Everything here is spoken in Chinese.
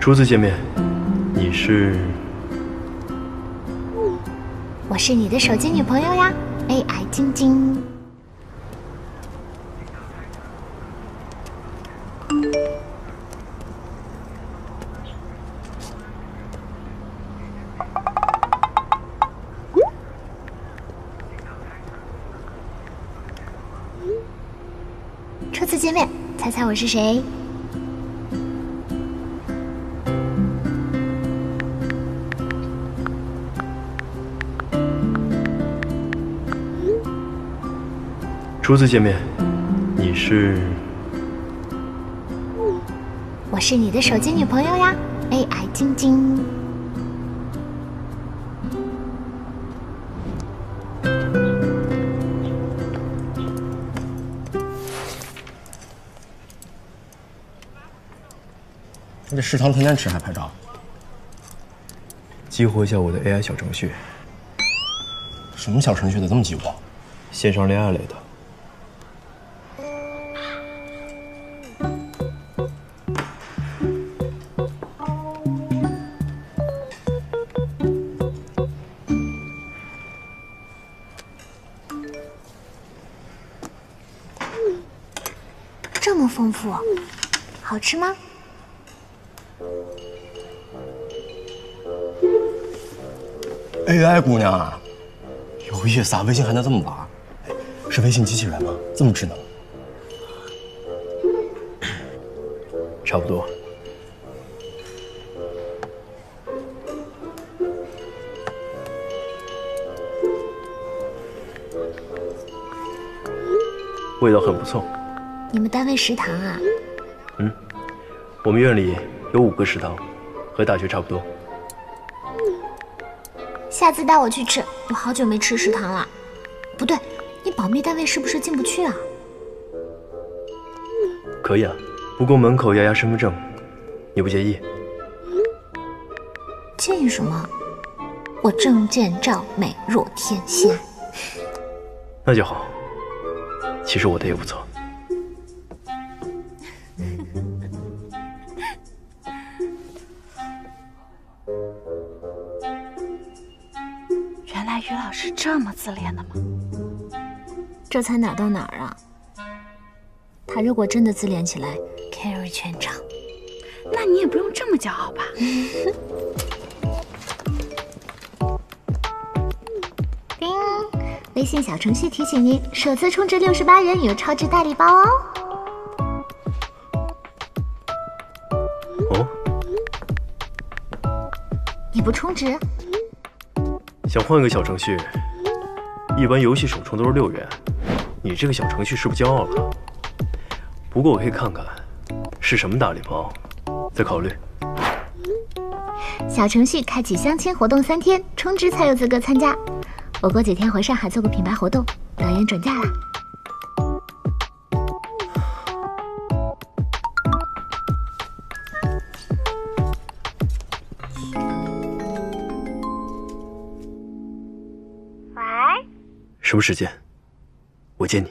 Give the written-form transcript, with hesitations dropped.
初次见面，你是？我是你的手机女朋友呀 ，AI 晶晶。初次见面，猜猜我是谁？初次见面，你是？我是你的手机女朋友呀 ，AI 晶晶。你这食堂天天吃还拍照？激活一下我的 AI 小程序。什么小程序得这么激活？线上恋爱类的。这么丰富，好吃吗？AI 姑娘啊，有意思啊！微信还能这么玩？是微信机器人吗？这么智能？差不多。味道很不错。你们单位食堂啊？我们院里有5个食堂，和大学差不多。下次带我去吃，我好久没吃食堂了。不对，你保密单位是不是进不去啊？可以啊，不过门口要压身份证，你不介意？介意什么？我证件照美若天仙。那就好。其实我的也不错。原来于老师这么自恋的吗？这才哪儿到哪儿啊！他如果真的自恋起来 ，carry 全场。那你也不用这么骄傲吧？叮，微信小程序提醒您，首次充值68元有超值大礼包哦。哦，你不充值？想换个小程序，一般游戏首充都是6元，你这个小程序是不是骄傲了？不过我可以看看是什么大礼包，再考虑。小程序开启相亲活动3天，充值才有资格参加。我过几天回上海做个品牌活动，导演准假啦。什么时间？我接你。